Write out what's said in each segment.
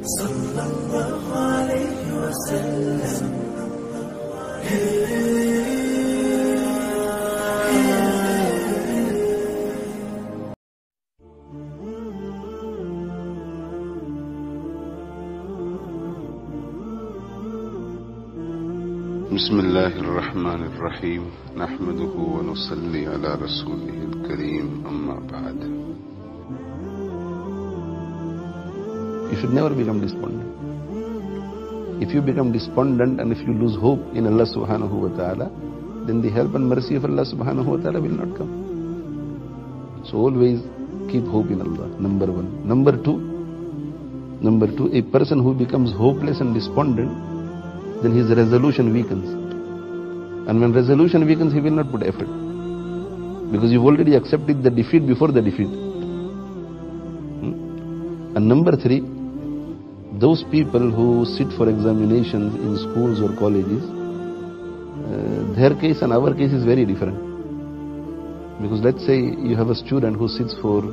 sallallahu alayhi wa sallam. بسم الله الرحمن الرحيم نحمده ونصلي على رسوله الكريم أما بعد. You should never become despondent. If you become despondent and if you lose hope in Allah subhanahu wa ta'ala, then the help and mercy of Allah subhanahu wa ta'ala will not come. So always keep hope in Allah, number one. Number two, a person who becomes hopeless and despondent, then his resolution weakens. And when resolution weakens, he will not put effort. Because you've already accepted the defeat before the defeat. And number three, those people who sit for examinations in schools or colleges, their case and our case is very different. Because let's say you have a student who sits for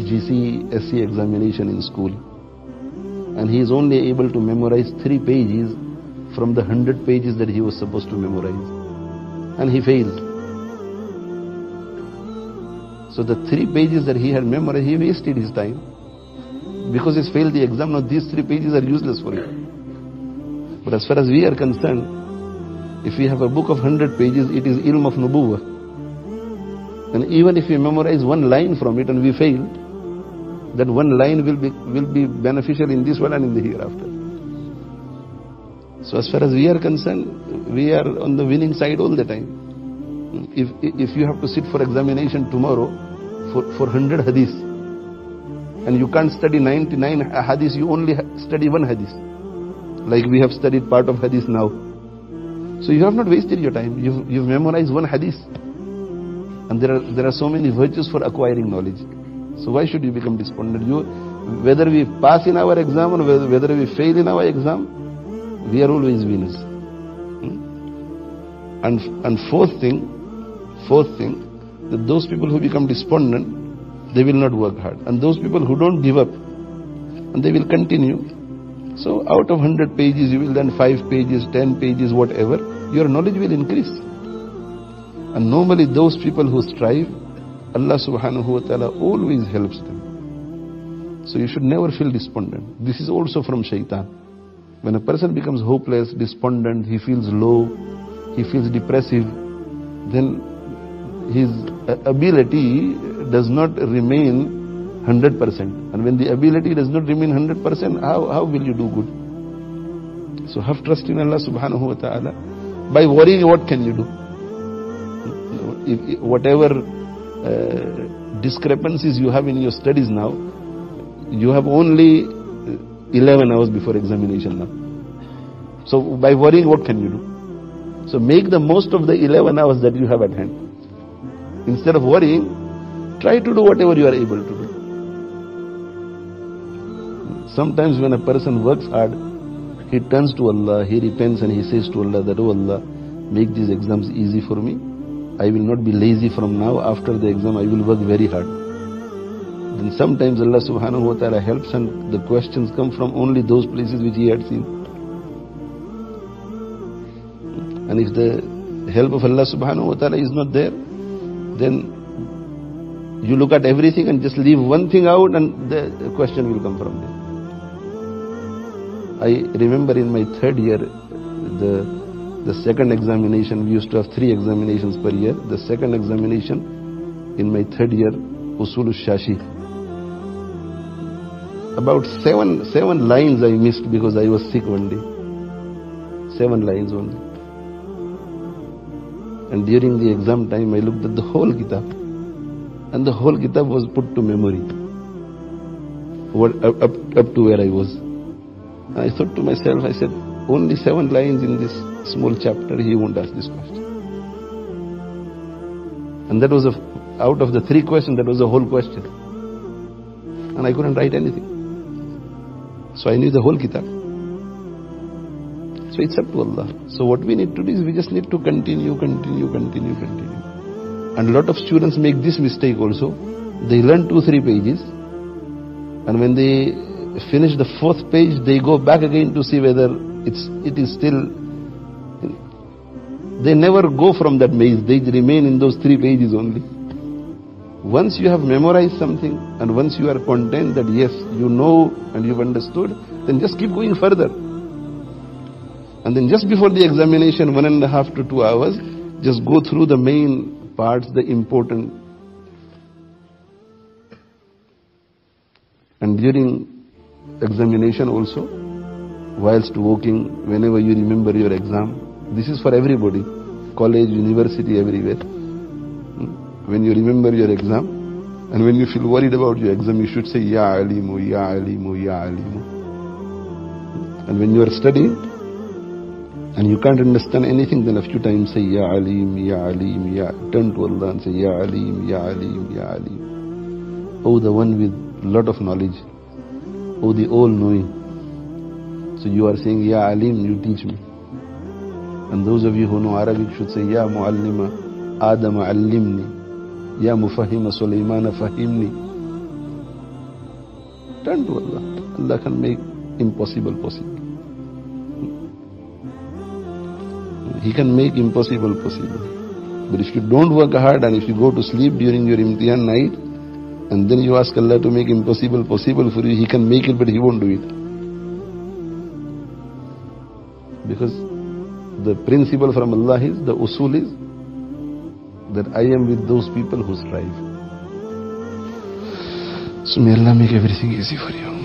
GCSE examination in school, and he is only able to memorize 3 pages from the 100 pages that he was supposed to memorize, and he failed. So the 3 pages that he had memorized, he wasted his time because he's failed the exam. Now these 3 pages are useless for him. But as far as we are concerned, if we have a book of 100 pages, it is ilm of nubuwwah. And even if we memorize 1 line from it and we fail, that 1 line will be beneficial in this world and in the hereafter. So as far as we are concerned, we are on the winning side all the time. If you have to sit for examination tomorrow for 100 hadith, and you can't study 99 hadith, you only study 1 hadith. Like we have studied part of hadith now. So you have not wasted your time. You've memorized 1 hadith. And there are so many virtues for acquiring knowledge. So why should you become despondent? Whether we pass in our exam or whether we fail in our exam, we are always winners. And fourth thing, that those people who become despondent, they will not work hard. And those people who don't give up, and they will continue. So out of 100 pages, you will learn 5 pages, 10 pages, whatever. Your knowledge will increase. And normally those people who strive, Allah subhanahu wa ta'ala always helps them. So you should never feel despondent. This is also from shaitan. When a person becomes hopeless, despondent, he feels low, he feels depressive, then his ability does not remain 100%. And when the ability does not remain 100%, how will you do good? So have trust in Allah subhanahu wa ta'ala. By worrying, what can you do? Whatever discrepancies you have in your studies now, you have only 11 hours before examination now. So by worrying, what can you do? So make the most of the 11 hours that you have at hand. Instead of worrying, try to do whatever you are able to do. Sometimes when a person works hard, he turns to Allah, he repents and he says to Allah that, oh Allah, make these exams easy for me. I will not be lazy from now. After the exam, I will work very hard. Then sometimes Allah subhanahu wa ta'ala helps and the questions come from only those places which he had seen. And if the help of Allah subhanahu wa ta'ala is not there, then you look at everything and just leave one thing out and the question will come from there. I remember in my 3rd year, the second examination, we used to have 3 examinations per year. The second examination in my 3rd year, Usul al-Shashi. About 7 lines I missed because I was sick one day. 7 lines only. And during the exam time, I looked at the whole kitab. And the whole kitab was put to memory. Up to where I was. I thought to myself, I said, only 7 lines in this small chapter, he won't ask this question. And that was out of the 3 questions, that was the whole question. And I couldn't write anything. So I knew the whole kitab. So it's up to Allah. So what we need to do is we just need to continue. And a lot of students make this mistake also. They learn 2-3 pages, and when they finish the 4th page, they go back again to see whether it is still. They never go from that maze. They remain in those 3 pages only. Once you have memorized something and once you are content that yes, you know and you've understood, then just keep going further. And then just before the examination, 1.5 to 2 hours, just go through the main parts, the important. And during examination also, whilst walking, whenever you remember your exam, this is for everybody, college, university, everywhere. When you remember your exam, and when you feel worried about your exam, you should say, Ya Alimu, Ya Alimu, Ya Alimu. And when you are studying, and you can't understand anything, then a few times say, Ya Alim, Ya Alim, Ya. Turn to Allah and say, Ya Alim, Ya Alim, Ya Alim. Oh, the one with lot of knowledge. Oh, the all-knowing. So you are saying, Ya Alim, you teach me. And those of you who know Arabic should say, Ya Muallima Adam Allimni, Ya Mufahima Sulaymana Fahimni. Turn to Allah. Allah can make impossible possible. He can make impossible possible. But if you don't work hard and if you go to sleep during your imtihan night, and then you ask Allah to make impossible possible for you, He can make it, but He won't do it. Because the principle from Allah is, the usul is, that I am with those people who strive. So may Allah make everything easy for you.